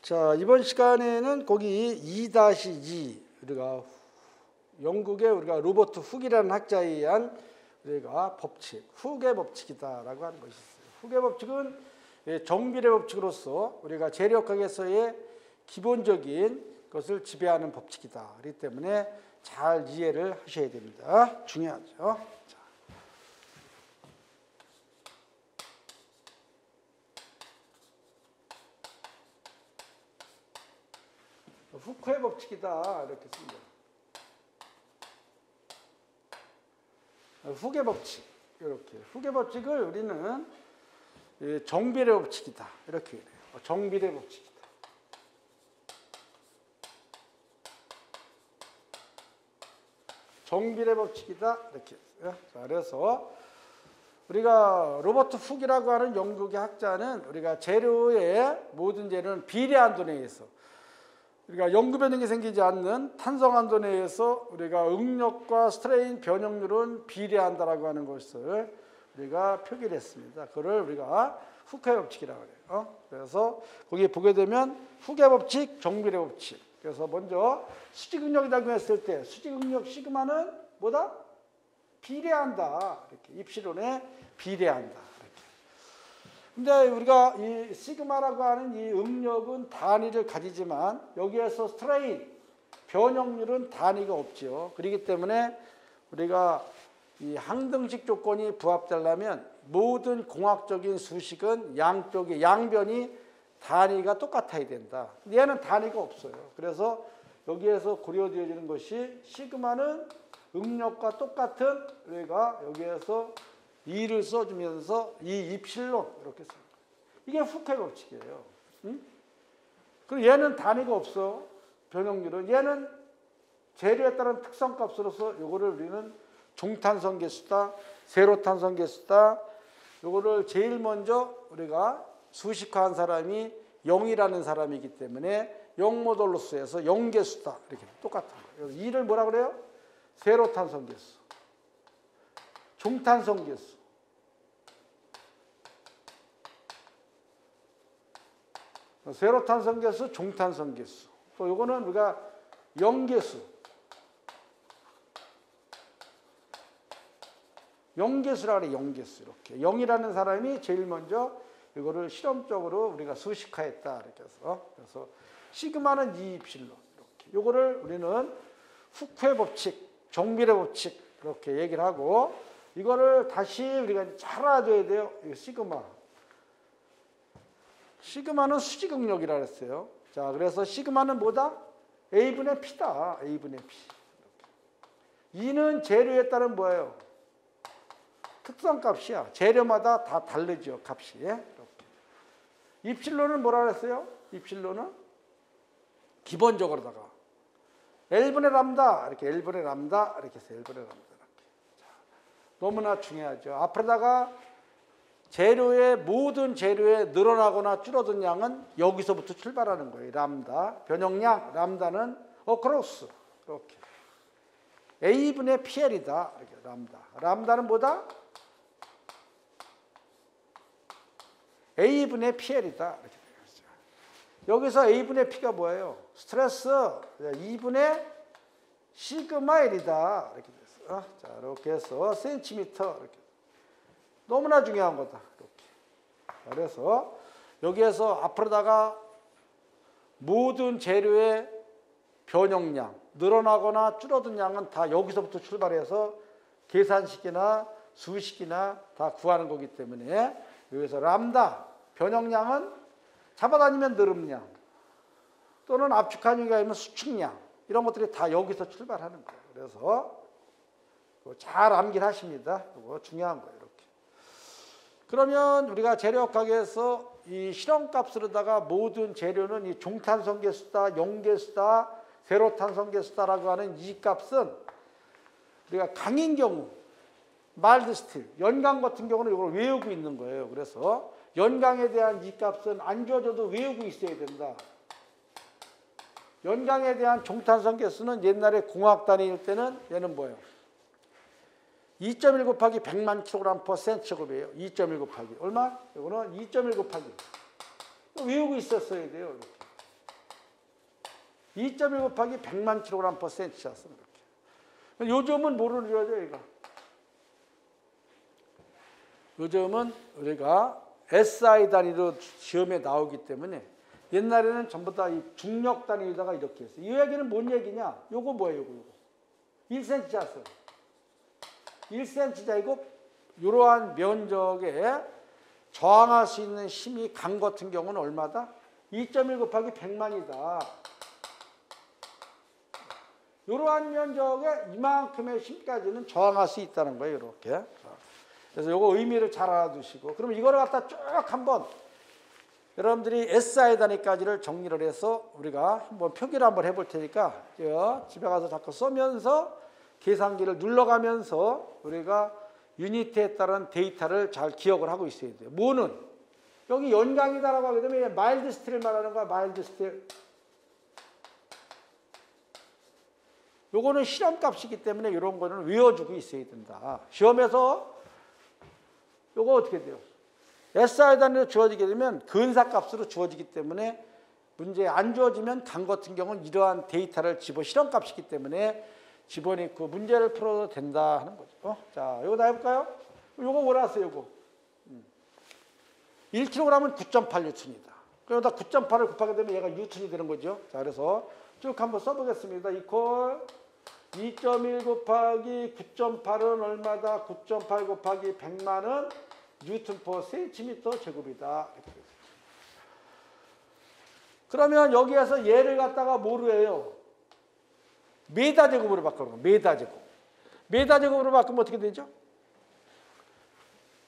자, 이번 시간에는 거기 2-2 우리가 영국의 우리가 로버트 훅이라는 학자에 의한 우리가 법칙, 훅의 법칙이다라고 하는 것이 있어요. 훅의 법칙은 정비례 법칙으로서 우리가 재력학에서의 기본적인 것을 지배하는 법칙이다. 그렇기 때문에 잘 이해를 하셔야 됩니다. 중요하죠. 자. 후크의 법칙이다 이렇게 씁니다. 훅의 법칙 이렇게 훅의 법칙을 우리는 정비례 법칙이다 이렇게 해요. 정비례 법칙이다. 정비례 법칙이다 이렇게 했어요. 자, 그래서 우리가 로버트 훅이라고 하는 영국의 학자는 우리가 재료의 모든 재료는 비례한도 내에서 우리가 영구 변형이 생기지 않는 탄성한도 내에서 우리가 응력과 스트레인 변형률은 비례한다라고 하는 것을 우리가 표기를 했습니다. 그걸 우리가 훅의 법칙이라고 해요. 그래서 거기에 보게 되면 훅의 법칙, 정비례 법칙. 그래서 먼저 수직응력이라고 했을 때 수직응력 시그마는 뭐다? 비례한다. 이렇게 입시론에 비례한다. 근데 우리가 이 시그마라고 하는 이 응력은 단위를 가지지만 여기에서 스트레인, 변형률은 단위가 없죠. 그렇기 때문에 우리가 이 항등식 조건이 부합되려면 모든 공학적인 수식은 양쪽의 양변이 단위가 똑같아야 된다. 얘는 단위가 없어요. 그래서 여기에서 고려되어지는 것이 시그마는 응력과 똑같은 우리가 여기에서 2를 써주면서 이 입실론 이렇게 씁니다. 이게 훅의 법칙이에요. 그리고 얘는 단위가 없어. 변형률은. 얘는 재료에 따른 특성값으로서 이거를 우리는 종탄성 개수다, 세로탄성 개수다. 이거를 제일 먼저 우리가 수식화한 사람이 0이라는 사람이기 때문에 0모듈로스에서 0개수다. 이렇게 똑같은 거예요. 2를 뭐라 그래요? 세로탄성 개수. 종탄성 개수. 세로탄성 개수, 종탄성 개수. 또 이거는 우리가 0개수. 0개수라 그래, 0개수. 이렇게. 0이라는 사람이 제일 먼저 이거를 실험적으로 우리가 수식화했다. 이렇게 해서. 그래서 시그마는 2 입실론. 이렇게. 이거를 우리는 훅의 법칙, 정비례 법칙. 이렇게 얘기를 하고 이거를 다시 우리가 잘 알아둬야 돼요. 이거 시그마. 시그마는 수직응력이라고 했어요. 자, 그래서 시그마는 뭐다? A분의 P다. A분의 P. 2는 재료에 따른 뭐예요? 특성값이야. 재료마다 다 다르죠. 값이. 이렇게. 입실론은 뭐라 그랬어요? 입실론은 기본적으로다가 L분의 람다. 이렇게 L분의 람다. 이렇게 해서 L분의 람다. 자, 너무나 중요하죠. 앞으로다가 재료의 모든 재료에 늘어나거나 줄어든 양은 여기서부터 출발하는 거예요. 람다. 변형량. 람다는 어크로스. 이렇게. A분의 PL이다. 이렇게 람다. 람다는 뭐다? A분의 PL이다. 이렇게 되겠죠. 여기서 A분의 P가 뭐예요? 스트레스 2분의 시그마 L이다. 이렇게 됐어요. 자, 이렇게 해서 센티미터 이렇게. 너무나 중요한 거다. 이렇게. 그래서 여기에서 앞으로다가 모든 재료의 변형량, 늘어나거나 줄어든 양은 다 여기서부터 출발해서 계산식이나 수식이나 다 구하는 거기 때문에 여기서 람다, 변형량은 잡아다니면 늘음량 또는 압축한 경우에 수축량 이런 것들이 다 여기서 출발하는 거예요. 그래서 잘 암기를 하십니다. 이거 중요한 거예요. 이렇게. 그러면 우리가 재료학에서 이 실험값으로다가 모든 재료는 이 종탄성 개수다, 0개수다, 세로탄성 개수다라고 하는 이 값은 우리가 강인 경우, 마일드 스틸, 연강 같은 경우는 이걸 외우고 있는 거예요. 그래서 연강에 대한 이 값은 안 줘줘도 외우고 있어야 된다. 연강에 대한 종탄성 개수는 옛날에 공학 단위일 때는 얘는 뭐예요? 2.1 곱하기 100만 kg/cm이에요. 2.1 곱하기 얼마? 이거는 2.1 곱하기 외우고 있었어야 돼요. 이렇게. 2.1 곱하기 100만 킬로그램 퍼 센티자스. 이렇게. 요즘은 뭐로 이루어져, 얘가? 요즘은 우리가 SI 단위로 시험에 나오기 때문에 옛날에는 전부 다 이 중력 단위에다가 이렇게 했어요. 이 얘기는 뭔 얘기냐? 요거 뭐예요, 요거? 1cm 자수. 1cm 제곱, 이러한 면적에 저항할 수 있는 힘이 강 같은 경우는 얼마다? 2.1 곱하기 100만이다. 이러한 면적에 이만큼의 힘까지는 저항할 수 있다는 거예요, 이렇게. 그래서 이거 의미를 잘 알아두시고, 그러면 이거를 갖다 쭉 한번 여러분들이 SI 단위까지를 정리를 해서 우리가 한번 표기를 한번 해볼 테니까 집에 가서 자꾸 써면서 계산기를 눌러가면서 우리가 유니트에 따른 데이터를 잘 기억을 하고 있어야 돼요. 뭐는 여기 연강이다라고 하게 되면 마일드 스틸을 말하는 거야. 마일드 스틸. 요거는 실험값이기 때문에 이런 거는 외워주고 있어야 된다. 시험에서 요거 어떻게 돼요? SI 단위로 주어지게 되면 근사값으로 주어지기 때문에 문제에 안 주어지면 강 같은 경우는 이러한 데이터를 실험값이기 때문에 집어넣고 문제를 풀어도 된다 하는 거죠. 자, 요거 다 해볼까요? 요거 뭐라 했어요, 요거? 1kg은 9.8뉴턴이다. 그러다 9.8을 곱하게 되면 얘가 뉴턴이 되는 거죠. 자, 그래서 쭉 한번 써보겠습니다. 이퀄 2.1 곱하기 9.8은 얼마다? 9.8 곱하기 100만은 뉴턴 퍼 센티미터 제곱이다. 그러면 여기에서 얘를 갖다가 뭐로 해요? 메다 제곱으로 바꾸는 거예요. 메다 제곱. 메다 제곱으로 바꾸면 어떻게 되죠?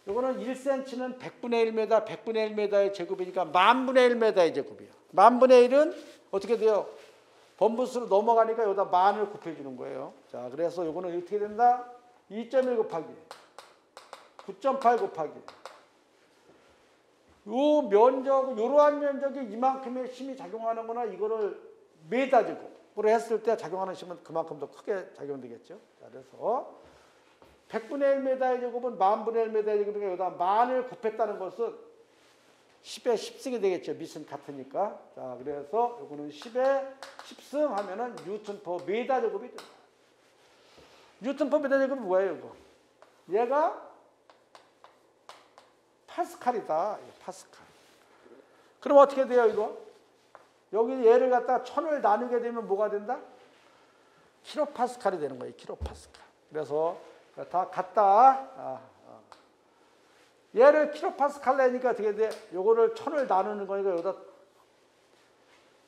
이거는 1cm는 100분의 1m, 100분의 1m의 제곱이니까 10,000분의 1m의 제곱이에요. 10,000분의 1은 어떻게 돼요? 번분수로 넘어가니까 여기다 만을 곱해주는 거예요. 자, 그래서 이거는 어떻게 된다? 2.1 곱하기 9.8 곱하기 요 면적, 요러한 면적에 이만큼의 힘이 작용하는 거나 이거를 메다 제곱으로 했을 때 작용하는 힘은 그만큼 더 크게 작용되겠죠. 자, 그래서 100분의 1m의 제곱은 10,000분의 1m의 제곱이니까 여기다 만을 곱했다는 것은 10에 10승이 되겠죠. 밑은 같으니까. 자, 그래서 요거는 10에 10승 하면은 뉴턴 퍼 메다 제곱이 됩니다. 뉴턴 퍼 메다 제곱은 뭐예요, 이거? 얘가 파스칼이다. 파스칼. 그럼 어떻게 돼요, 이거? 여기 얘를 갖다 1000을 나누게 되면 뭐가 된다? 킬로파스칼이 되는 거예요, 킬로파스칼. 그래서 다 같다. 얘를 킬로파스칼 내니까 어떻게 돼? 요거를 1000을 나누는 거니까 여기다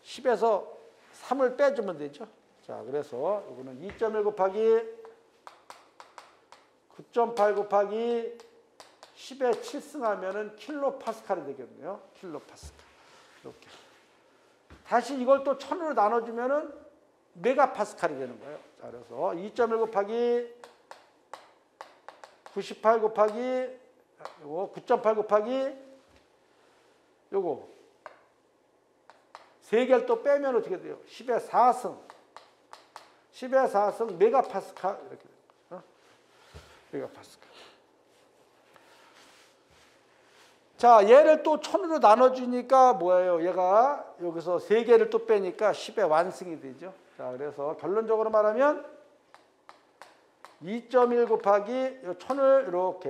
10에서 3을 빼주면 되죠. 자, 그래서 요거는 2.1 곱하기 9.8 곱하기 10에 7승 하면은 킬로파스칼이 되겠네요. 킬로파스칼. 이렇게. 다시 이걸 또 1000으로 나눠주면은 메가파스칼이 되는 거예요. 자, 그래서 2.1 곱하기 98 곱하기 요거 9.8 곱하기 요거 3개를 또 빼면 어떻게 돼요? 10에 4승. 10에 4승 메가파스칼 이렇게 돼요. 메가파스칼. 자, 얘를 또 1000으로 나눠주니까 뭐예요? 얘가 여기서 3개를 또 빼니까 10의 완승이 되죠. 자, 그래서 결론적으로 말하면 2.1 곱하기 1000을 이렇게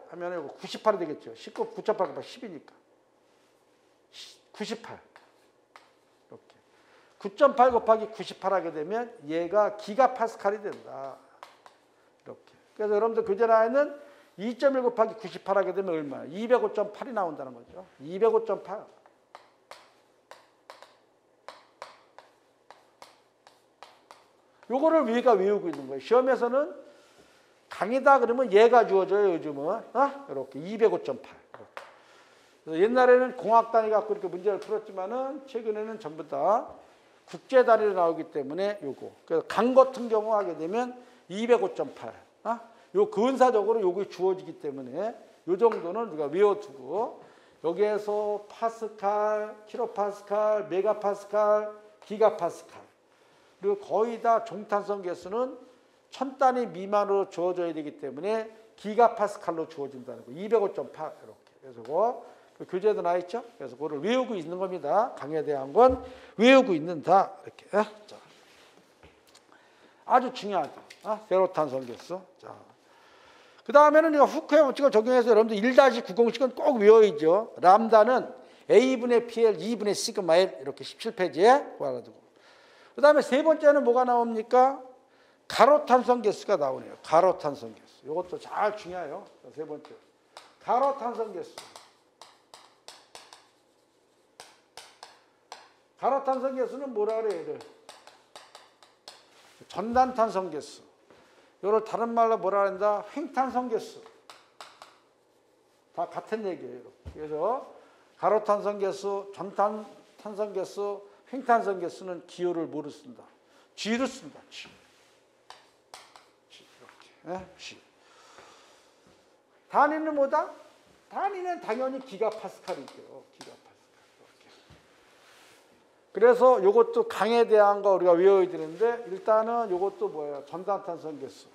하면 98이 되겠죠. 19, 9.8 곱하기 10이니까. 98. 이렇게. 9.8 곱하기 98 하게 되면 얘가 기가파스칼이 된다. 이렇게. 그래서 여러분들 교재라에는 2.1 곱하기 98 하게 되면 얼마야? 205.8이 나온다는 거죠. 205.8. 요거를 우리가 외우고 있는 거예요. 시험에서는 강이다 그러면 얘가 주어져요, 요즘은. 이렇게 205.8. 그래서 옛날에는 공학 단위 갖고 이렇게 문제를 풀었지만은 최근에는 전부 다 국제 단위로 나오기 때문에 요거. 그래서 강 같은 경우 하게 되면 205.8. 요 근사적으로 요게 주어지기 때문에 요 정도는 우리가 외워두고 여기에서 파스칼, 킬로파스칼, 메가파스칼, 기가파스칼 그리고 거의 다 종탄성 개수는 1000단위 미만으로 주어져야 되기 때문에 기가파스칼로 주어진다는 거. 205.8 이렇게. 그래서 교재에도 나와 있죠. 그래서 그거를 외우고 있는 겁니다. 강에 대한 건 외우고 있는다. 이렇게. 자. 아주 중요하죠. 세로탄성계수. 자. 그 다음에는 우리가 후크의 법칙을 적용해서 여러분들 1-9 공식은 꼭 외워야죠. 람다는 A분의 PL, 2분의 시그마 L 이렇게 17페이지에 구하라두고. 그 다음에 세 번째는 뭐가 나옵니까? 가로탄성계수가 나오네요. 가로탄성계수. 이것도 잘 중요해요. 세 번째. 가로탄성계수. 가로탄성계수는 뭐라 그래요? 얘를? 전단탄성계수. 이걸 다른 말로 뭐라 한다? 횡탄성계수. 다 같은 얘기예요. 그래서 가로탄성계수, 전단탄성계수, 횡탄성계수는 기호를 뭐로 쓴다? G로 쓴다. G. 이렇게. G. 단위는 뭐다? 단위는 당연히 기가파스칼이죠. 기가파스칼. 이렇게. 그래서 이것도 강에 대한 거 우리가 외워야 되는데 일단은 이것도 뭐예요? 전단탄성계수.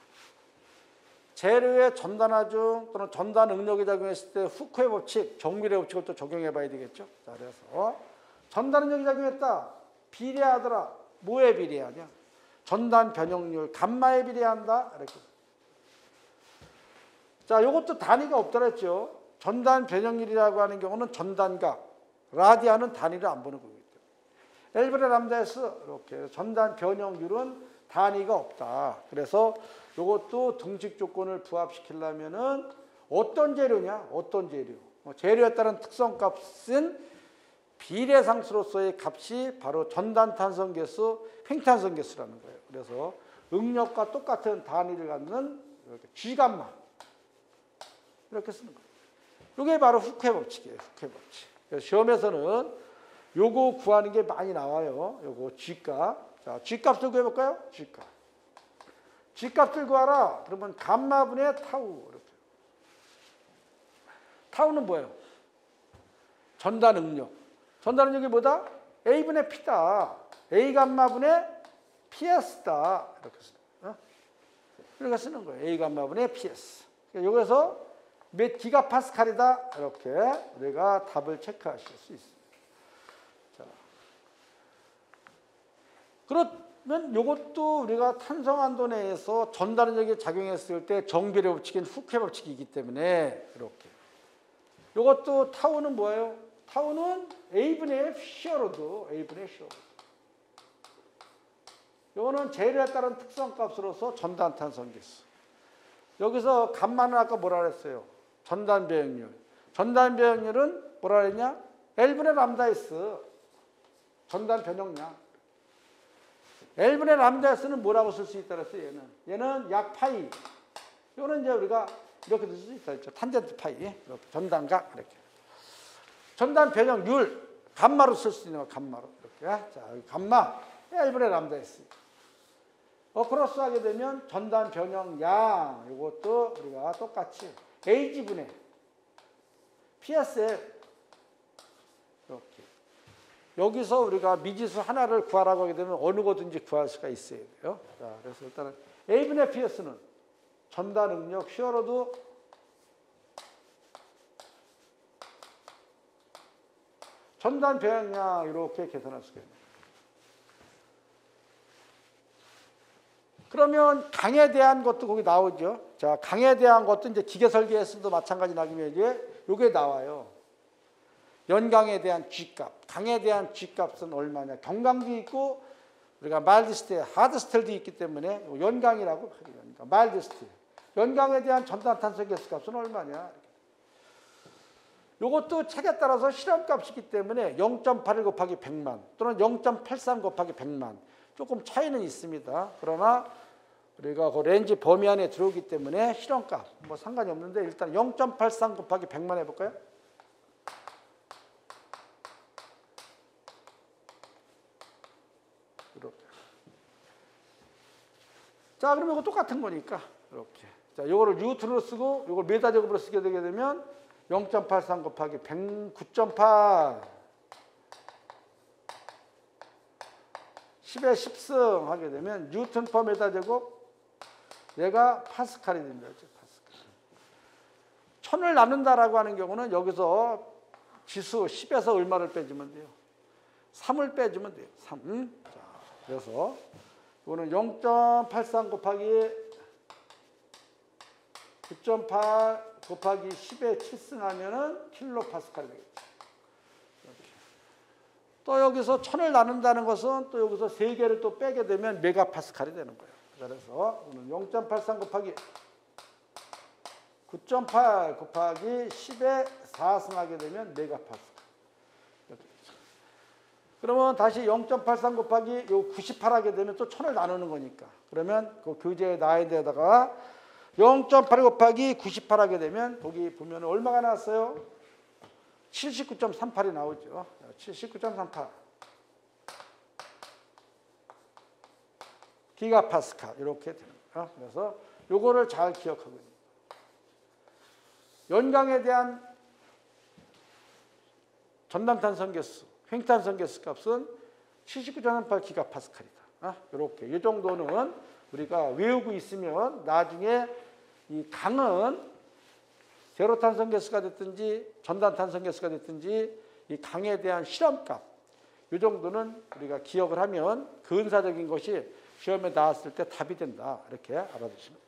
재료의 전단하중 또는 전단 응력이 작용했을 때 후크의 법칙, 정밀의 법칙을 또 적용해 봐야 되겠죠. 자, 그래서 전단 응력이 작용했다. 비례하더라. 뭐에 비례하냐? 전단 변형률, 감마에 비례한다. 이렇게. 자, 이것도 단위가 없더라 했죠. 전단 변형률이라고 하는 경우는 전단각, 라디안은 단위를 안 보는 거기 때문에. L분의 람다에서 이렇게 전단 변형률은 단위가 없다. 그래서 이것도 등식 조건을 부합시키려면은 어떤 재료냐? 어떤 재료? 재료에 따른 특성값은 비례상수로서의 값이 바로 전단탄성계수, 횡탄성계수라는 거예요. 그래서 응력과 똑같은 단위를 갖는 이렇게 G감마 이렇게 쓰는 거예요. 이게 바로 후크의 법칙이에요. 후크의 법칙. 그래서 시험에서는 요거 구하는 게 많이 나와요. 요거 G값. 자, G값을 구해볼까요? G값. G값을 구하라. 그러면 감마분의 타우. 이렇게. 타우는 뭐예요? 전단 응력. 전단 응력이 뭐다? A분의 P다. A 감마분의 PS다. 이렇게 쓰는 거예요. 이렇게 쓰는 거예요. A 감마분의 PS. 여기서 몇 기가파스칼이다. 이렇게 우리가 답을 체크하실 수 있습니다. 자. 그러면 이것도 우리가 탄성한도 내에서 전단 응력이 작용했을 때 정비례 법칙인 후크의 법칙이기 때문에 이렇게. 이것도 타우는 뭐예요? 타우는 A분의 피어로드, A분의 피어로드. 이거는 재료에 따른 특성값으로서 전단탄성계수. 여기서 감마는 아까 뭐라 그랬어요? 전단 배역률. 전단 배역률은 뭐라 그랬냐? L분의 람다S. 전단 변형량. L분의 람다S는 뭐라고 쓸 수 있다 그랬어요? 얘는 약 파이. 이거는 이제 우리가 이렇게 쓸 수 있다 했죠. 탄젠트 파이. 이렇게. 전단각. 이렇게. 전단 변형률. 감마로 쓸 수 있는 거 감마로. 이렇게. 자, 감마. L분의 람다S. 크로스 하게 되면 전단 변형량. 이것도 우리가 똑같이 A분의 PSL. 이렇게. 여기서 우리가 미지수 하나를 구하라고 하게 되면 어느 거든지 구할 수가 있어야 돼요. 자, 그래서 일단은 A분의 PS는 전단 응력 히어로드 전단 변형량 이렇게 계산할 수가 있네요. 그러면 강에 대한 것도 거기 나오죠. 자, 강에 대한 것도 이제 기계 설계에서도 마찬가지 나기면 이제 요게 나와요. 연강에 대한 G값, 강에 대한 G값은 얼마냐. 경강도 있고 우리가 마일드 스틸, 하드 스틸도 있기 때문에 연강이라고 하죠. 연강, 마일드 스틸. 연강에 대한 전단탄성계수 값은 얼마냐. 이것도 책에 따라서 실험값이기 때문에 0.81 곱하기 100만 또는 0.83 곱하기 100만 조금 차이는 있습니다. 그러나 우리가 그 렌즈 범위 안에 들어오기 때문에 실험값 뭐 상관이 없는데 일단 0.83 곱하기 100만 해볼까요? 이렇게. 자, 그러면 이거 똑같은 거니까 이렇게. 자, 요거를 뉴턴으로 쓰고 요걸 메타 제곱으로 쓰게 되게 되면 0.83 곱하기 109.8 10의 10승 하게 되면 뉴턴 퍼 메타 제곱 얘가 파스칼이 됩니다. 파스칼. 1000을 나눈다라고 하는 경우는 여기서 지수 10에서 얼마를 빼주면 돼요? 3을 빼주면 돼요. 3. 자, 그래서 이거는 0.83 곱하기 9.8 곱하기 10에 7승하면은 킬로파스칼이 되겠죠. 이렇게. 또 여기서 1000을 나눈다는 것은 또 여기서 3개를 또 빼게 되면 메가파스칼이 되는 거예요. 그래서 0.83 곱하기 9.8 곱하기 10에 4승하게 되면 메가파스칼. 이렇게 되죠. 그러면 다시 0.83 곱하기 98 하게 되면 또 1000을 나누는 거니까. 그러면 그 교재에 나와야 되다가 0.8 곱하기 98 하게 되면 거기 보면 얼마가 나왔어요? 79.38이 나오죠. 79.38 기가파스칼 이렇게 되는 거예요. 그래서 요거를 잘 기억하고 있는 거예요. 연강에 대한 전단탄성 개수, 횡탄성 개수 값은 79.38 기가파스칼이다. 이렇게 이 정도는 우리가 외우고 있으면 나중에 이 강은 제로탄성 개수가 됐든지 전단탄성 개수가 됐든지 이 강에 대한 실험값 이 정도는 우리가 기억을 하면 근사적인 것이 시험에 나왔을 때 답이 된다. 이렇게 알아두시면 됩니다.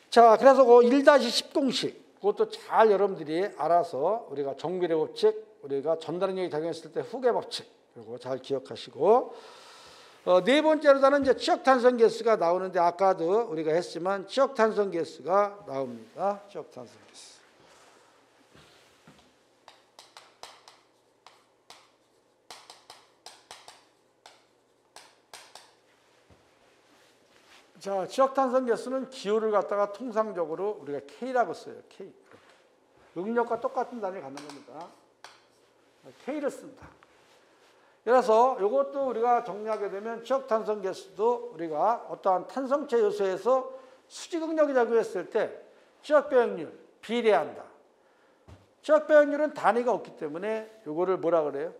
자, 그래서 그 1-10 공식 그것도 잘 여러분들이 알아서 우리가 정비례 법칙, 우리가 전달력이 작용했을 때 후계 법칙 그리고 잘 기억하시고 네 번째로는 이제 지역탄성 개수가 나오는데 아까도 우리가 했지만 지역탄성 개수가 나옵니다. 지역탄성 개수. 자, 지역탄성 개수는 기호를 갖다가 통상적으로 우리가 K라고 써요. K. 응력과 똑같은 단위를 갖는 겁니다. K를 씁니다. 그래서 이것도 우리가 정리하게 되면 지역탄성 개수도 우리가 어떠한 탄성체 요소에서 수직응력이 작용했을 때 지역배역률 비례한다. 지역배역률은 단위가 없기 때문에 이거를 뭐라 그래요?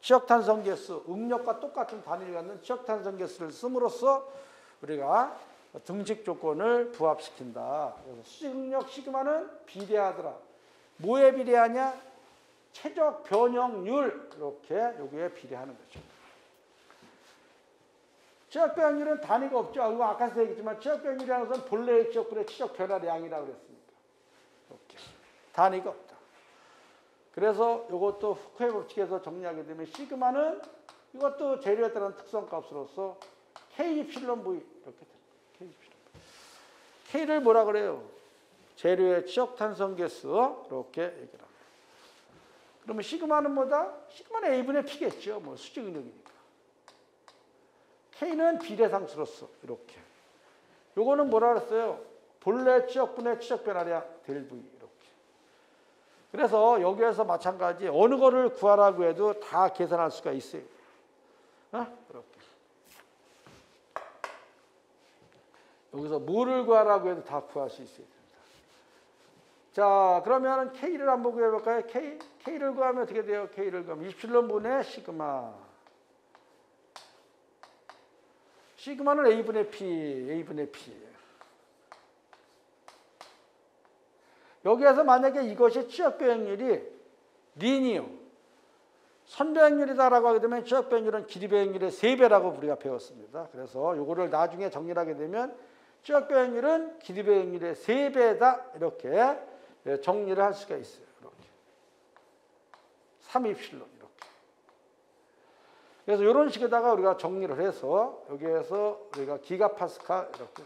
지역탄성 개수, 응력과 똑같은 단위를 갖는 지역탄성 개수를 씀으로써 우리가 등식 조건을 부합시킨다. 그래서 수직응력 시그마는 비례하더라. 뭐에 비례하냐? 최적 변형률 이렇게 여기에 비례하는 거죠. 지역변형률은 단위가 없죠. 아까 얘기했지만 지역변형률이라는 것은 본래의 지역분의 치적 변화량이라고 그랬습니다. 이렇게 단위가 없다. 그래서 이것도 후쿠의 법칙에서 정리하게 되면 시그마는 이것도 재료에 따른 특성값으로서 K 입실론 V 이렇게 됩니다. K 입실론 V. K를 뭐라 그래요? 재료의 지역탄성 개수 이렇게 얘기를 합니다. 그러면 시그마는 뭐다? 시그마는 A분의 P겠죠. 뭐 수직응력이니까. K는 비례상수로서 이렇게. 요거는 뭐라 그랬어요? 본래 지역분의 지적 변화량 델 V 이렇게. 그래서 여기에서 마찬가지 어느 거를 구하라고 해도 다 계산할 수가 있어요. 이렇게. 여기서 뭐를 구하라고 해도 다 구할 수 있어야 됩니다. 자, 그러면 K를 한번 구해볼까요? K를 구하면 어떻게 돼요? K를 구하면 입실론분의 시그마. 시그마는 A분의 P. 여기에서 만약에 이것이 지역배역률이 리니어, 선배역률이다라고 하게 되면 지역배역률은 길이배역률의 3배라고 우리가 배웠습니다. 그래서 이거를 나중에 정리를 하게 되면 지역배역률은 길이배역률의 3배다 이렇게 정리를 할 수가 있어요. 이렇게. 3입실론 이렇게. 그래서 이런 식에다가 우리가 정리를 해서 여기에서 우리가 기가파스칼 이렇게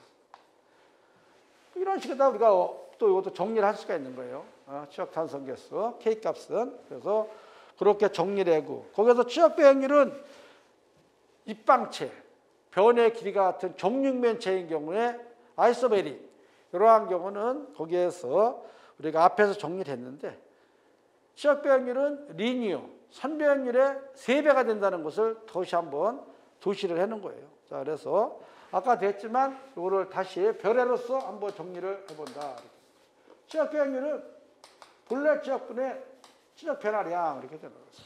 이런 식에다가 우리가 또 이것도 정리를 할 수가 있는 거예요. 지역탄성 개수 K 값은 그래서 그렇게 정리를 하고 거기서 지역배역률은 입방체 변의 길이가 같은 정육면체인 경우에 아이소베릭 이러한 경우는 거기에서 우리가 앞에서 정리를 했는데 지역배역률은 리니어, 선배역률의 3배가 된다는 것을 다시 한번 도시를 해놓은 거예요. 자, 그래서 아까 됐지만 이거를 다시 별해로서 한번 정리를 해본다. 지역배역률은 본래 지역분의 지적 변화량 이렇게 되는 거죠.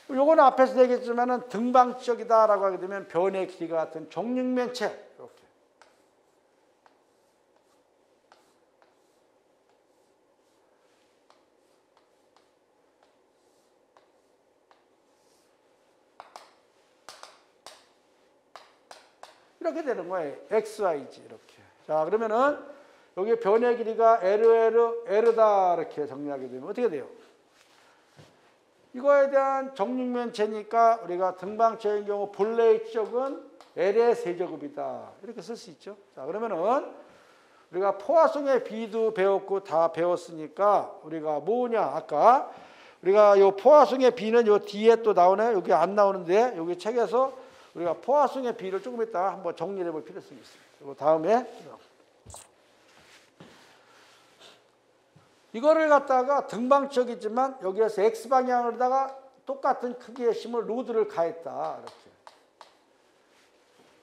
요거는 앞에서 얘기했지만은 등방지역이다라고 하게 되면 변의 길이가 같은 정육면체 이렇게. 이렇게 되는 거예요. XYG 이렇게. 자, 그러면은 여기 변의 길이가 L다 이렇게 정리하게 되면 어떻게 돼요? 이거에 대한 정육면체니까 우리가 등방체의 경우 본래의 지역은 L의 세제곱이다. 이렇게 쓸 수 있죠. 자, 그러면은 우리가 포화성의 비도 배웠고 다 배웠으니까 우리가 뭐냐? 아까 우리가 요 포화성의 비는 요 뒤에 또 나오네. 여기 안 나오는데 여기 책에서 우리가 포화성의 비를 조금 이따 한번 정리해 볼 필요성이 있습니다. 그리고 다음에 이거를 갖다가 등방지역이지만 여기에서 X방향으로다가 똑같은 크기의 힘을 로드를 가했다. 이렇게.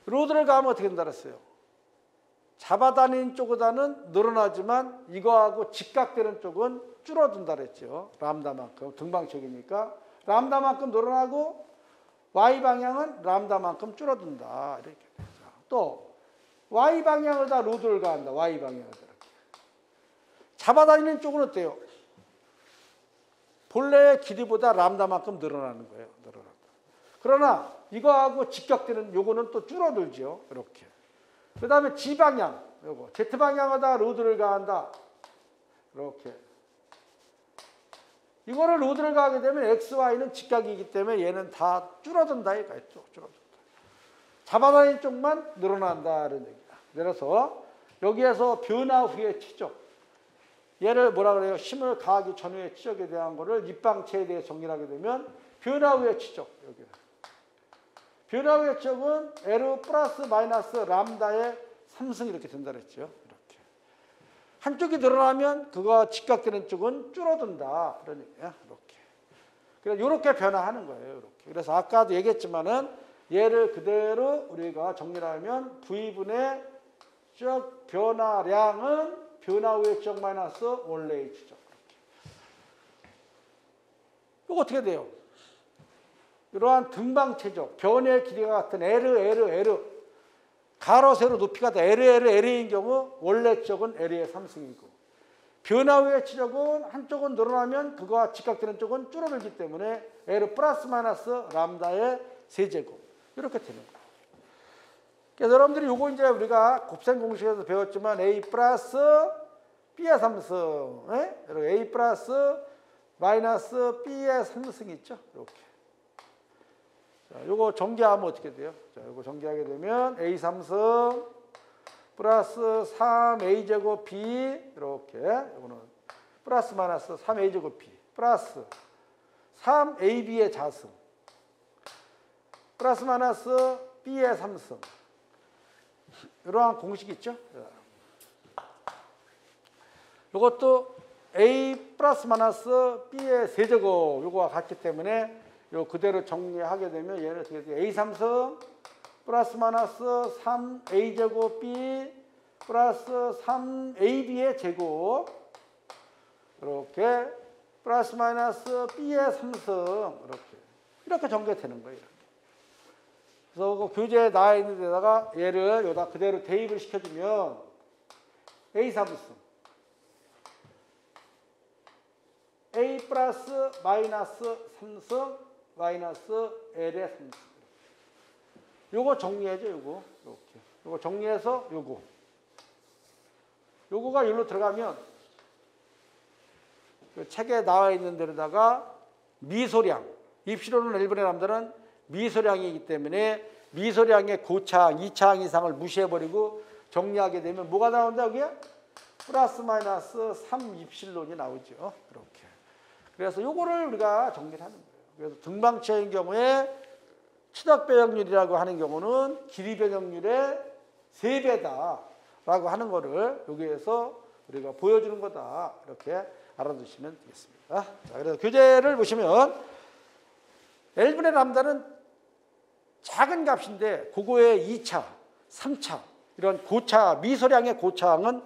로드를 가하면 어떻게 된다 그랬어요? 잡아다니는 쪽보다는 늘어나지만 이거하고 직각되는 쪽은 줄어든다 그랬죠. 람다만큼. 등방지역이니까. 람다만큼 늘어나고 Y방향은 람다만큼 줄어든다. 이렇게. 또 Y방향으로다 로드를 가한다. Y방향으로다. 잡아다니는 쪽은 어때요? 본래의 길이보다 람다만큼 늘어나는 거예요. 늘어난다. 그러나 이거하고 직각되는 요거는 또 줄어들죠. 이렇게. 그 다음에 G방향, 요거 Z방향에다 로드를 가한다. 이렇게. 이거를 로드를 가하게 되면 X, Y는 직각이기 때문에 얘는 다 줄어든다. 이거예요. 줄어든다. 잡아다니는 쪽만 늘어난다는 얘기다. 그래서 여기에서 변화 후의 치적. 얘를 뭐라 그래요? 힘을 가하기 전후의 치적에 대한 거를 입방체에 대해 정리를 하게 되면 변화 후의 치적. 여기. 변화 후의 치적은 L 플러스 마이너스 람다의 3승 이렇게 된다 그랬죠. 이렇게. 한쪽이 늘어나면 그거 직각되는 쪽은 줄어든다. 그런 얘기야. 이렇게. 그래서 이렇게 변화하는 거예요. 이렇게. 그래서 아까도 얘기했지만은 얘를 그대로 우리가 정리를 하면 V분의 적 변화량은 변화 후의 지적 마이너스 원래의 지적. 이거 어떻게 돼요? 이러한 등방체적, 변의 길이가 같은 L. 가로, 세로, 높이가 다 L인 경우 원래 지적은 L의 3승이고 변화 후의 지적은 한쪽은 늘어나면 그거와 직각되는 쪽은 줄어들기 때문에 L 플러스 마이너스 람다의 세제곱. 이렇게 되는 거예요. 그래서 여러분들이 요거 이제 우리가 곱셈 공식에서 배웠지만 A 플러스 B의 3승, A 플러스 마이너스 B의 3승 있죠? 이렇게. 자, 요거 전개하면 어떻게 돼요? 자, 요거 전개하게 되면 A 3승 플러스 3A 제곱 B 이렇게. 요거는 플러스 마이너스 3A 제곱 B 플러스 3AB의 자승 플러스 마이너스 B의 3승. 이러한 공식 있죠? 이것도 A 플러스 마이너스 B의 세제곱 요거와 같기 때문에 요 그대로 정리하게 되면 얘는 어떻게 돼요? A 3승 플러스 마이너스 3A 제곱 B 플러스 3AB의 제곱 이렇게 플러스 마이너스 B의 3승 이렇게 전개되는 거예요. 그래서 그 교재에 나와 있는 데다가 얘를 여기다 그대로 대입을 시켜주면 A 3승 A 플러스 마이너스 3승 마이너스 L의 3승. 요거 정리해줘, 요거. 이렇게. 요거 정리해서 요거가 여기로 들어가면 그 책에 나와 있는 데로다가 미소량. 입시로는 일본의 남들은 미소량이기 때문에 미소량의 고차항, 2차항 이상을 무시해버리고 정리하게 되면 뭐가 나온다, 여기에? 플러스 마이너스 3 입실론이 나오죠. 이렇게. 그래서 요거를 우리가 정리를 하는 거예요. 그래서 등방체인 경우에 치덕 변형률이라고 하는 경우는 길이 변형률의 3배다라고 하는 거를 여기에서 우리가 보여주는 거다. 이렇게 알아두시면 되겠습니다. 자, 그래서 교재를 보시면 L분의 람다는 작은 값인데 그거의 2차, 3차 이런 고차, 미소량의 고차항은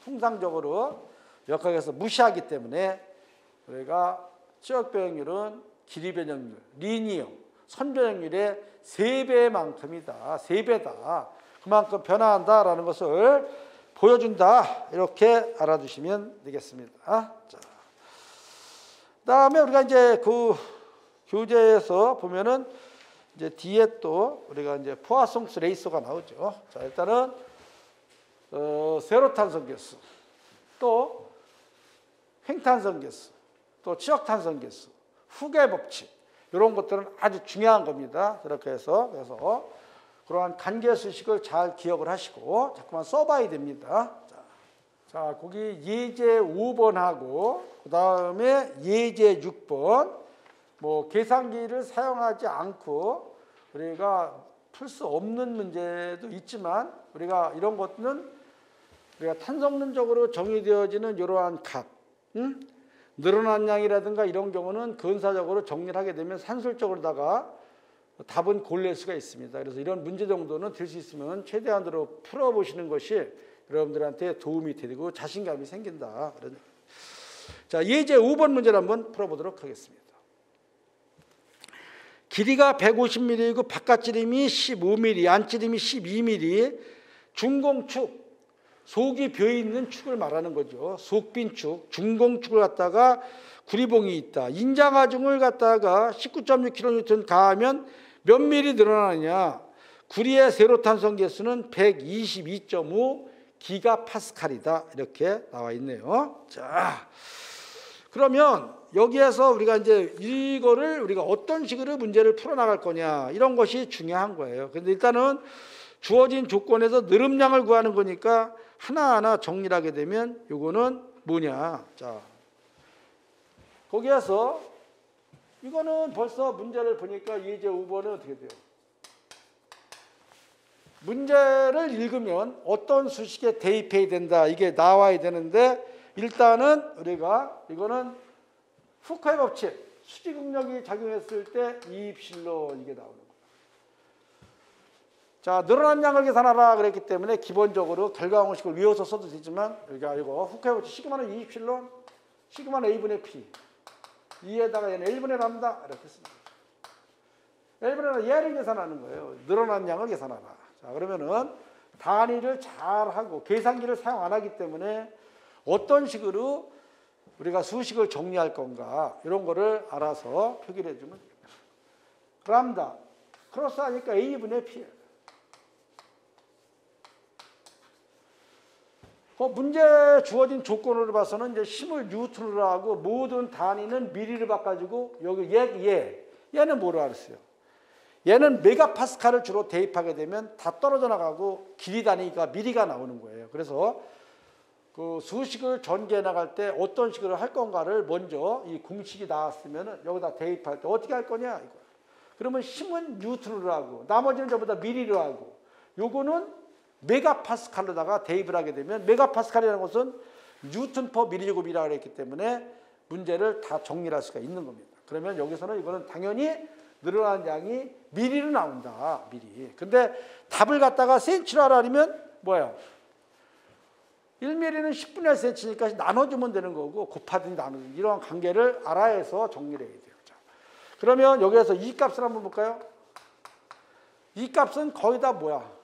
통상적으로 역학에서 무시하기 때문에 우리가 치역 변형률은 길이 변형률, 리니어, 선 변형률의 3배만큼이다. 3배다. 그만큼 변화한다라는 것을 보여준다. 이렇게 알아두시면 되겠습니다. 자, 그다음에 우리가 이제 그 교재에서 보면은 이제 뒤에 또 우리가 이제 포화송수 레이소가 나오죠. 자, 일단은 세로탄성 개수, 또 횡탄성 개수, 또 지역탄성 개수, 후계 법칙 이런 것들은 아주 중요한 겁니다. 그렇게 해서 그래서 그러한 관계 수식을 잘 기억을 하시고 자꾸만 써봐야 됩니다. 자, 거기 예제 5번하고 그 다음에 예제 6번 뭐 계산기를 사용하지 않고 우리가 풀 수 없는 문제도 있지만 우리가 이런 것은 우리가 탄성론적으로 정의되어지는 이러한 값, 늘어난 양이라든가 이런 경우는 근사적으로 정리를 하게 되면 산술적으로다가 답은 고를 수가 있습니다. 그래서 이런 문제 정도는 될 수 있으면 최대한으로 풀어보시는 것이 여러분들한테 도움이 되고 자신감이 생긴다. 자, 예제 5번 문제를 한번 풀어보도록 하겠습니다. 길이가 150mm이고 바깥지름이 15mm, 안지름이 12mm, 중공축, 속이 비어있는 축을 말하는 거죠. 속빈축, 중공축을 갖다가 구리봉이 있다. 인자가중을 갖다가 19.6kN 가하면 몇 미리 늘어나느냐. 구리의 세로탄성 개수는 122.5 기가파스칼이다. 이렇게 나와 있네요. 자, 그러면 여기에서 우리가 이제 이거를 우리가 어떤 식으로 문제를 풀어나갈 거냐 이런 것이 중요한 거예요. 그런데 일단은 주어진 조건에서 느름량을 구하는 거니까 하나하나 정리를 하게 되면 이거는 뭐냐. 자, 거기에서 이거는 벌써 문제를 보니까 예제 5번은 어떻게 돼요? 문제를 읽으면 어떤 수식에 대입해야 된다 이게 나와야 되는데 일단은 우리가 이거는 후크의 법칙, 수직응력이 작용했을 때 이입실로 이게 나오는 거예요. 자, 늘어난 양을 계산하라 그랬기 때문에 기본적으로 결과공식을 외워서 써도 되지만 우리가 이거 후크의 법칙 시그마는 이입실로, 시그마는 A분의 P, 2에다가 얘는 1분의 람다 이렇게 씁니다. 1분의 얘를 계산하는 거예요. 늘어난 양을 계산하라. 자, 그러면은 단위를 잘 하고 계산기를 사용 안 하기 때문에 어떤 식으로 우리가 수식을 정리할 건가 이런 거를 알아서 표기를 해주면 됩니다. 람다 크로스 하니까 A분의 P. 그 문제 주어진 조건으로 봐서는 이제 힘을 뉴턴으로 하고 모든 단위는 미리를 바꿔주고 여기 얘는 뭐로 알았어요? 얘는 메가파스칼을 주로 대입하게 되면 다 떨어져 나가고 길이 단위가 미리가 나오는 거예요. 그래서 그 수식을 전개해 나갈 때 어떤 식으로 할 건가를 먼저 이 공식이 나왔으면 여기다 대입할 때 어떻게 할 거냐 이거. 그러면 힘은 뉴턴으로 하고 나머지는 전부 다 미리로 하고 요거는 메가파스칼로다가 대입을 하게 되면 메가파스칼이라는 것은 뉴턴 퍼 미리제곱이라고 했기 때문에 문제를 다 정리할 수가 있는 겁니다. 그러면 여기서는 이거는 당연히 늘어난 양이 미리로 나온다. 미리. 근데 답을 갖다가 센치로 하라면 뭐야? 1mm는 10분의 1cm니까 나눠주면 되는 거고 곱하든지 나누든지 이런 관계를 알아야 해서 정리를 해야 돼요. 자, 그러면 여기에서 이 값을 한번 볼까요? 이 값은 거의 다 뭐야?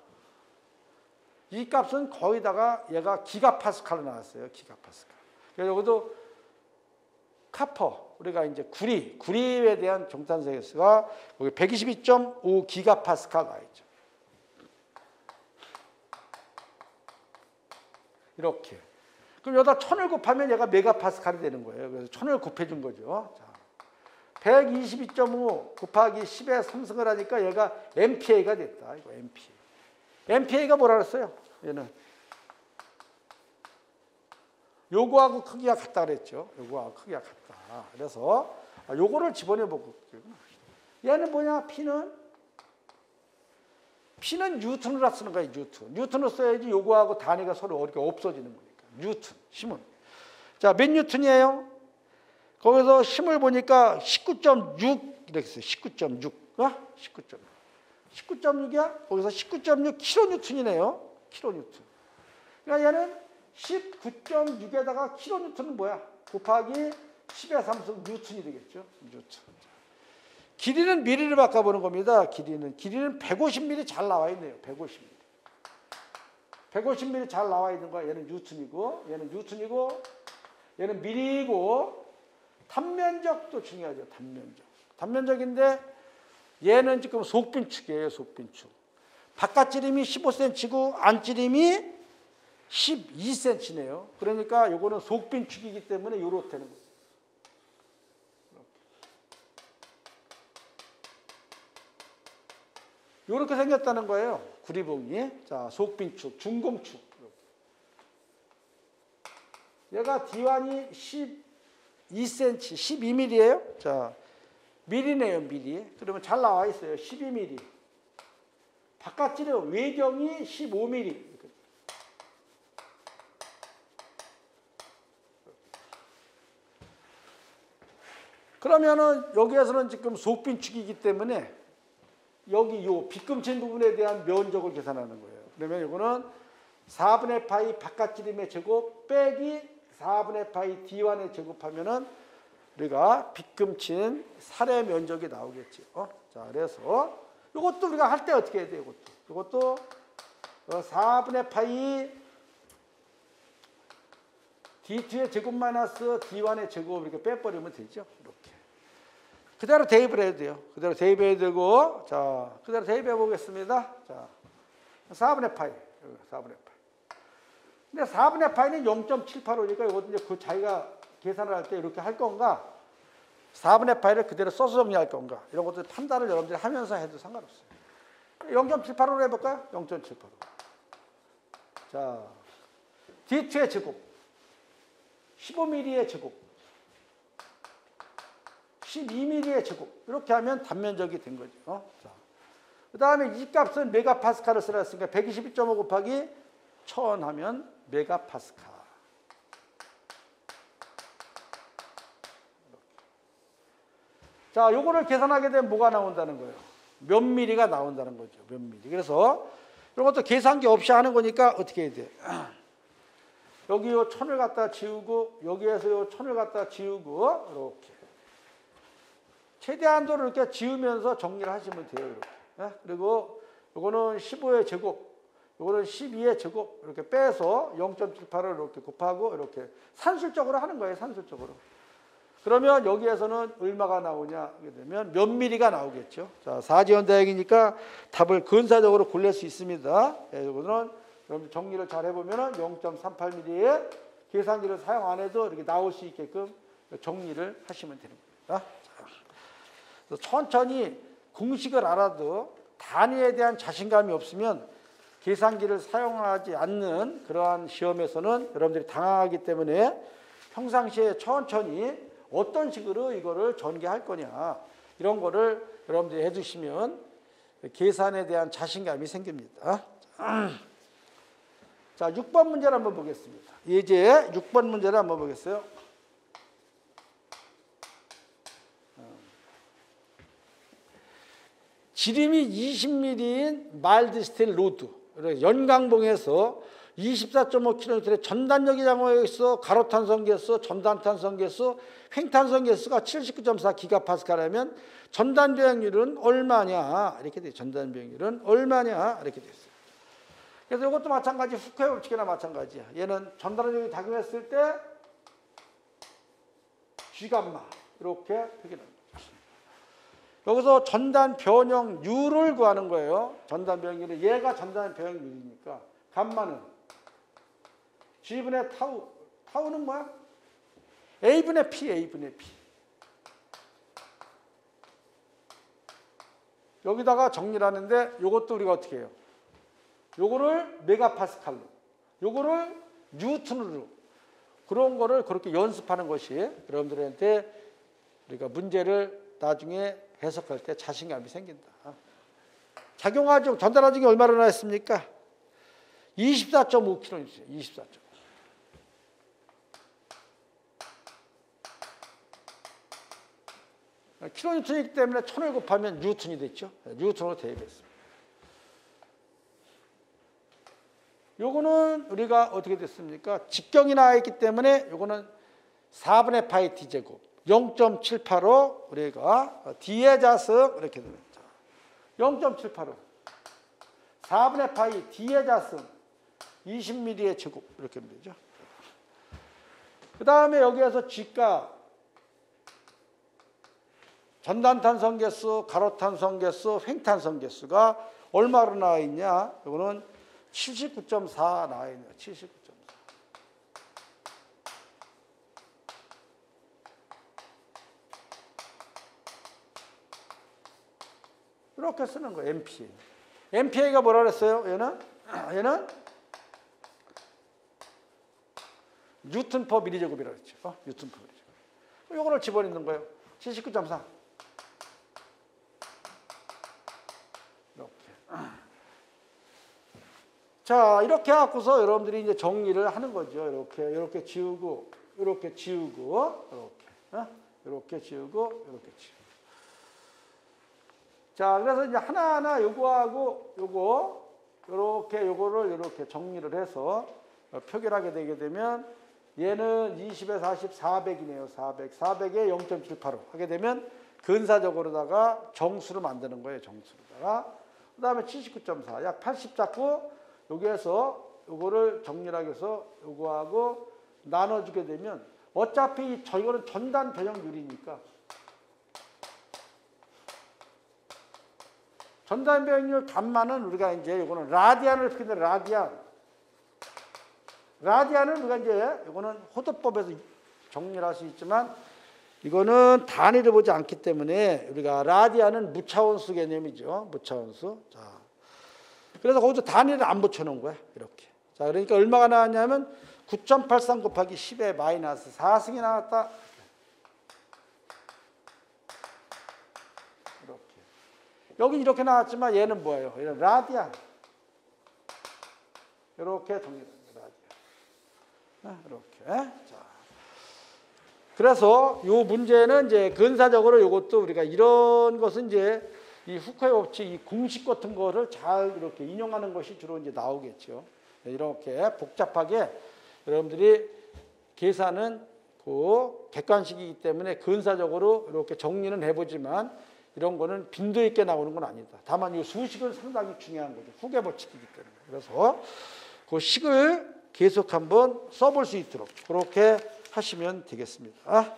이 값은 거의 다가 얘가 기가파스칼로 나왔어요. 기가파스칼. 그래서 여기도 카퍼 우리가 이제 구리에 대한 정탄성 개수가 여기 122.5 기가파스칼 나와 있죠. 이렇게. 그럼 여기다 1000을 곱하면 얘가 메가파스칼이 되는 거예요. 그래서 1000을 곱해준 거죠. 자, 122.5 곱하기 10의 3승을 하니까 얘가 MPA가 됐다. 이거 MPA. MPA가 뭐라 그랬어요? 얘는 요거하고 크기가 같다 그랬죠. 요거하고 크기가 같다. 그래서 요거를 집어내보고 얘는 뭐냐? P는 뉴턴으로 쓰는 거예요. 뉴턴으로 써야지 요거하고 단위가 서로 이렇게 없어지는 거니까. 뉴턴, 힘은. 자, 몇 뉴턴이에요? 거기서 힘을 보니까 19.6 이렇게 써요. 19.6. 19.6이야? 거기서 19.6 킬로뉴턴이네요. 킬로뉴턴. 그러니까 얘는 19.6에다가 킬로뉴턴은 뭐야? 곱하기 10의 3승 뉴턴이 되겠죠. 뉴턴. 길이는 미리를 바꿔보는 겁니다. 길이는 150mm 잘 나와 있네요. 150mm. 150mm 잘 나와 있는 거야. 얘는 뉴턴이고, 얘는 미리고, 단면적도 중요하죠. 단면적인데 얘는 지금 속빈축이에요. 속빈축. 바깥 지름이 15cm고 안지름이 12cm네요. 그러니까 이거는 속빈축이기 때문에 이렇게 되는 거예요. 이렇게 생겼다는 거예요. 구리봉이. 자, 속빈축, 중공축. 얘가 디완이 12cm, 12mm예요. 자, 미리네요, 미리. 그러면 잘 나와 있어요. 12mm. 바깥지름 외경이 15mm. 그러면은 여기에서는 지금 속빈축이기 때문에 여기 요 빗금친 부분에 대한 면적을 계산하는 거예요. 그러면 이거는 4분의 파이 바깥지름의 제곱 빼기 4분의 파이 D1의 제곱하면은 우리가 빗금친 살의 면적이 나오겠죠. 자, 그래서 이것도 우리가 할 때 어떻게 해야 돼요? 이것도 4분의 파이 D2의 제곱 마이너스 D1의 제곱 이렇게 빼버리면 되죠. 이렇게. 그대로 대입을 해도 돼요. 그대로 대입해야 되고, 자, 그대로 대입해 보겠습니다. 자, 4분의 파이. 4분의 파이. 근데 4분의 파이는 0.785니까 이것도 이제 그 자기가 계산을 할 때 이렇게 할 건가, 4분의 파이를 그대로 써서 정리할 건가, 이런 것들 판단을 여러분들이 하면서 해도 상관없어요. 0.785로 해볼까요? 0.785. 자, D2의 제곱. 15mm의 제곱. 12mm의 제곱. 이렇게 하면 단면적이 된 거죠. 자, 그 다음에 이 값은 메가파스칼을 쓰라 했으니까 122.5 곱하기 1000 하면 메가파스칼. 자, 요거를 계산하게 되면 뭐가 나온다는 거예요? 몇 미리가 나온다는 거죠. 몇 미리. 그래서 이런 것도 계산기 없이 하는 거니까 어떻게 해야 돼? 여기 요 1000을 갖다 지우고, 여기에서 요 1000을 갖다 지우고, 이렇게. 최대한도를 이렇게 지우면서 정리를 하시면 돼요. 이렇게. 그리고 요거는 15의 제곱, 요거는 12의 제곱, 이렇게 빼서 0.78을 이렇게 곱하고, 이렇게 산술적으로 하는 거예요. 산술적으로. 그러면 여기에서는 얼마가 나오냐 하게 되면 몇 미리가 나오겠죠. 자, 사지연다역이니까 답을 근사적으로 고를 수 있습니다. 이거는 여러분 정리를 잘 해보면 0.38mm의 계산기를 사용 안 해도 이렇게 나올 수 있게끔 정리를 하시면 되는 겁니다. 자, 천천히 공식을 알아도 단위에 대한 자신감이 없으면 계산기를 사용하지 않는 그러한 시험에서는 여러분들이 당황하기 때문에 평상시에 천천히 어떤 식으로 이거를 전개할 거냐, 이런 거를 여러분들이 해주시면 계산에 대한 자신감이 생깁니다. 자, 6번 문제를 한번 보겠습니다. 이제 6번 문제를 한번 보겠어요. 지름이 20mm인 마일드 스틸 로드, 연강봉에서 24.5km의 전단력이 장호에서 가로탄성 개수, 전단탄성 개수, 횡탄성 개수가 79.4기가파스칼이면 전단 배역률은 얼마냐, 이렇게 돼요. 전단 배역률은 얼마냐, 이렇게 됐어요. 그래서 이것도 마찬가지, 후크의 법칙이나 마찬가지야. 얘는 전단력이 작용했을 때 G감마 이렇게 표기합니다. 여기서 전단 변형률을 구하는 거예요. 전단 변형률은 얘가 전단 변형률이니까 감마는 G분의 타우, 타우는 뭐야? A분의 P, A분의 P. 여기다가 정리를 하는데 이것도 우리가 어떻게 해요? 요거를 메가파스칼로, 요거를 뉴턴으로, 그런 거를 그렇게 연습하는 것이 여러분들한테 우리가 문제를 나중에 해석할 때 자신감이 생긴다. 작용하중, 전달하중이 얼마나 나왔습니까? 24.5kg 있어요. 24.5. 킬로뉴턴이기 때문에 1000을 곱하면 뉴턴이 됐죠. 뉴턴으로 대입했습니다. 요거는 우리가 어떻게 됐습니까? 직경이 나와 있기 때문에 요거는 4분의 파이 T제곱. 0.785 우리가 D의 자승 이렇게 됩니다. 0.785 4분의 파이 D의 자승 20mm의 제곱 이렇게 하면 되죠. 그 다음에 여기에서 G가 전단탄성 개수, 가로탄성 개수, 횡탄성 개수가 얼마로 나와 있냐? 이거는 79.4 나와 있네요. 79.4. 이렇게 쓰는 거예요. MPA. MPA가 뭐라 그랬어요? 얘는 뉴턴 퍼 미리제곱이라고 했죠. 뉴턴 퍼 미리제곱. 이거를 집어넣는 거예요. 79.4. 이렇게. 자, 이렇게 갖고서 여러분들이 이제 정리를 하는 거죠. 이렇게 지우고, 이렇게 지우고, 이렇게 지우고, 이렇게 지우고. 자, 그래서 이제 하나하나 요거하고 요거를 이렇게 정리를 해서 표결하게 되게 되면 얘는 20에 40, 400이네요. 400에 0.785 하게 되면 근사적으로다가 정수를 만드는 거예요. 정수로다가. 그 다음에 79.4, 약 80 잡고 여기에서 요거를 정리를 해서 요거하고 나눠주게 되면 어차피 이거는 전단 변형률이니까 전단 변형률 값만은 우리가 이제 요거는 라디안을 표현해 라디안은 우리가 이제 요거는 호도법에서 정리를 할 수 있지만 이거는 단위를 보지 않기 때문에 우리가 라디안은 무차원수 개념이죠. 무차원수. 자, 그래서 거기서 단위를 안 붙여놓은 거야. 이렇게. 자, 그러니까 얼마가 나왔냐면 9.83 곱하기 10의 마이너스 4승이 나왔다. 이렇게. 여기 이렇게 나왔지만 얘는 뭐예요? 얘는 라디안. 이렇게 정리됩니다. 라디안. 이렇게. 자. 그래서 이 문제는 이제 근사적으로 이것도 우리가 이런 것은 이제 이 후크의 법칙, 이 공식 같은 거를 잘 이렇게 인용하는 것이 주로 이제 나오겠죠. 이렇게 복잡하게 여러분들이 계산은 그 객관식이기 때문에 근사적으로 이렇게 정리는 해보지만 이런 거는 빈도 있게 나오는 건 아니다. 다만 이 수식은 상당히 중요한 거죠. 후계 법칙이기 때문에. 그래서 그 식을 계속 한번 써볼 수 있도록 그렇게 하시면 되겠습니다.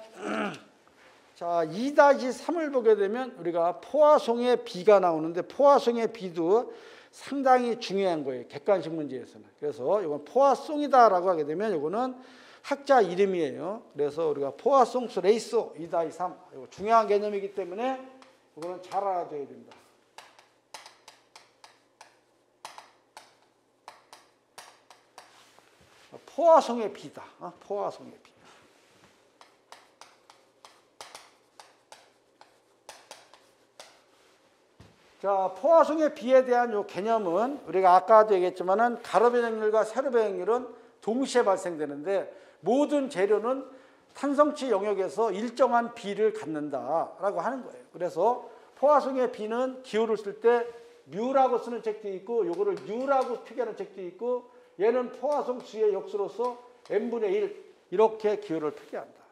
자, 2-3을 보게 되면 우리가 포화송의 비가 나오는데 포화송의 비도 상당히 중요한 거예요. 객관식 문제에서는. 그래서 이건 포화송이다라고 하게 되면 이거는 학자 이름이에요. 그래서 우리가 포화송수 레이소 2-3 이거 중요한 개념이기 때문에 이거는 잘 알아둬야 된다. 포화송의 비다. 포화송의 비. 자, 포화송의 비에 대한 요 개념은 우리가 아까도 얘기했지만은 가로 변형률과 세로 변형률은 동시에 발생되는데 모든 재료는 탄성치 영역에서 일정한 비를 갖는다라고 하는 거예요. 그래서 포화송의 비는 기호를 쓸 때 뮤라고 쓰는 책도 있고 요거를 U라고 표기하는 책도 있고 얘는 포화송 수의 역수로서 n분의 1 이렇게 기호를 표기한다.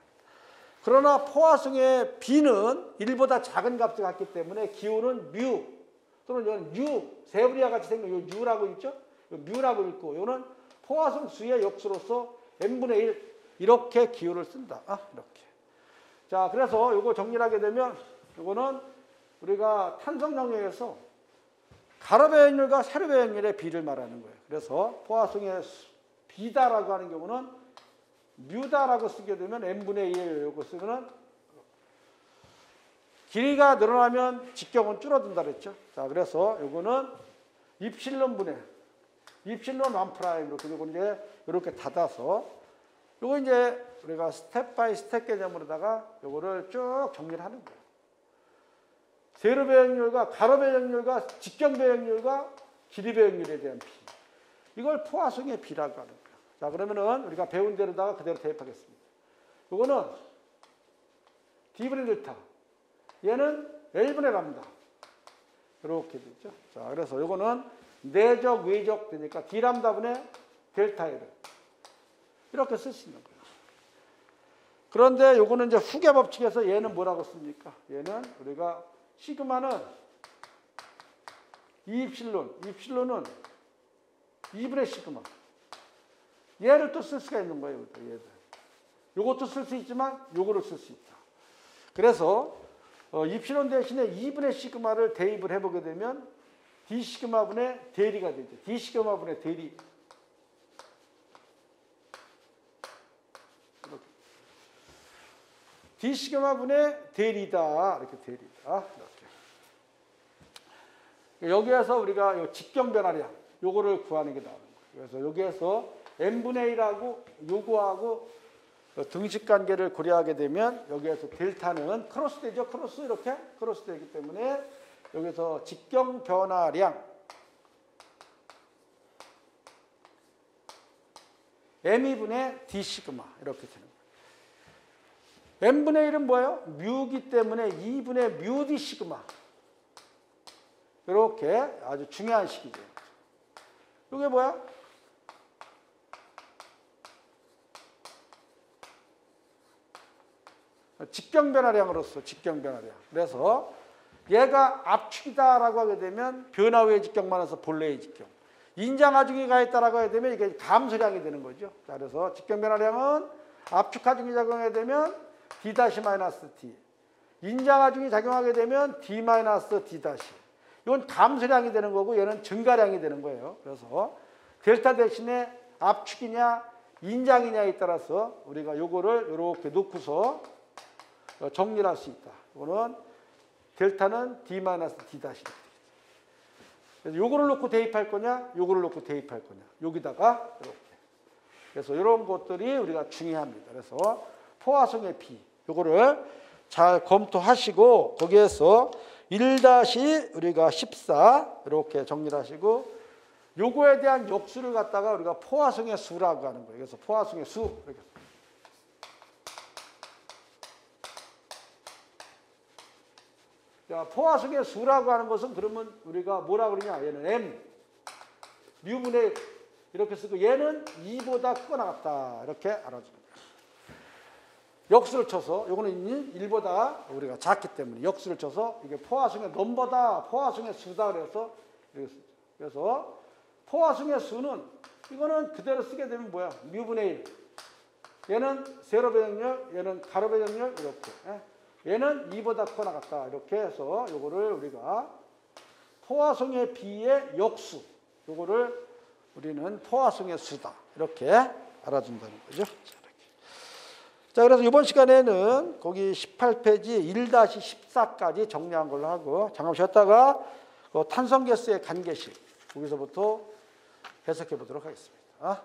그러나 포화송의 B는 1보다 작은 값을 갖기 때문에 기호는 뮤 또는 U, 세브리아 같이 생긴 요 U라고 있죠? 뮤라고 읽고 요는 포화송 수의 역수로서 n분의 1 이렇게 기호를 쓴다. 이렇게. 자, 그래서 요거 정리를 하게 되면 요거는 우리가 탄성 영역에서 가로 변형률과 세로 변형률의 비를 말하는 거예요. 그래서 포화송의 비다라고 하는 경우는 뮤다라고 쓰게 되면 n분의 1 요거 쓰면은 길이가 늘어나면 직경은 줄어든다 그랬죠. 자, 그래서 요거는 입실론 분해, 입실론 1' 이렇게 요거 이제 이렇게 닫아서 요거 이제 우리가 스텝 바이 스텝 개념으로다가 요거를 쭉 정리를 하는 거예요. 세로 변형률과 가로 변형률과 직경 변형률과 길이 변형률에 대한 비. 이걸 포화송의 비라고 하는 거예요. 자, 그러면은 우리가 배운 대로다가 그대로 대입하겠습니다. 요거는 D분의 델타. 얘는 L분의 람다. 이렇게 되죠. 자, 그래서 요거는 내적, 외적 되니까 D람다분의 델타 L. 이렇게 쓸 수 있는 거예요. 그런데 요거는 이제 후계 법칙에서 얘는 뭐라고 씁니까? 얘는 우리가 시그마는 이입실론은 2분의 시그마. 얘를 또 쓸 수가 있는 거예요. 얘들. 요것도 쓸 수 있지만 요거를 쓸 수 있다. 그래서 입실론 대신에 2분의 시그마를 대입을 해보게 되면 D 시그마분의 대리가 되죠. D 시그마분의 대리. D 시그마분의 대리다. 이렇게 대리다. 이렇게. 여기에서 우리가 요 직경 변화량 요거를 구하는 게 나오는 거예요. 그래서 여기에서 n분의 1하고 요거하고 등식 관계를 고려하게 되면 여기에서 델타는 크로스되죠. 크로스 이렇게 크로스되기 때문에 여기서 직경 변화량 m2분의 d 시그마 이렇게 되는 거예요. n분의 1은 뭐예요? 뮤기 때문에 2분의 뮤 d 시그마 이렇게 아주 중요한 식이죠. 이게 뭐야? 직경 변화량으로서 직경 변화량. 그래서 얘가 압축이다라고 하게 되면 변화 후의 직경만 해서 본래의 직경. 인장 하중이 가있다라고 하게 되면 이게 감소량이 되는 거죠. 자, 그래서 직경 변화량은 압축 하중이 작용하게 되면 D--T. 인장 하중이 작용하게 되면 D-D-. 이건 감소량이 되는 거고 얘는 증가량이 되는 거예요. 그래서 델타 대신에 압축이냐 인장이냐에 따라서 우리가 요거를 이렇게 놓고서 정리를 할 수 있다. 이거는 델타는 D-D'. 그래서 요거를 놓고 대입할 거냐, 요거를 놓고 대입할 거냐. 여기다가 이렇게. 그래서 이런 것들이 우리가 중요합니다. 그래서 포화성의 비, 요거를 잘 검토하시고 거기에서 1- 우리가 14 이렇게 정리를 하시고 요거에 대한 역수를 갖다가 우리가 포화성의 수라고 하는 거예요. 그래서 포화성의 수 이렇게. 자, 포화성의 수라고 하는 것은 그러면 우리가 뭐라 그러냐? 얘는 m 뮤분의 이렇게 쓰고 얘는 2보다 크거나 같다 이렇게 알아주는 거예요. 역수를 쳐서 요거는 1보다 우리가 작기 때문에 역수를 쳐서 이게 포화성의 넘버다, 포화성의 수다 그래서 이렇게 쓰죠. 그래서 포화성의 수는 이거는 그대로 쓰게 되면 뭐야? 뮤분의 1. 얘는 세로 배정렬, 얘는 가로 배정렬 이렇게. 얘는 2보다 크거나 같다. 이렇게 해서 요거를 우리가 포화성의 비의 역수. 요거를 우리는 포화성의 수다. 이렇게 알아준다는 거죠. 자, 그래서 이번 시간에는 거기 18페이지 1-14까지 정리한 걸로 하고 잠깐 쉬었다가 탄성계수의 관계식 거기서부터 해석해 보도록 하겠습니다.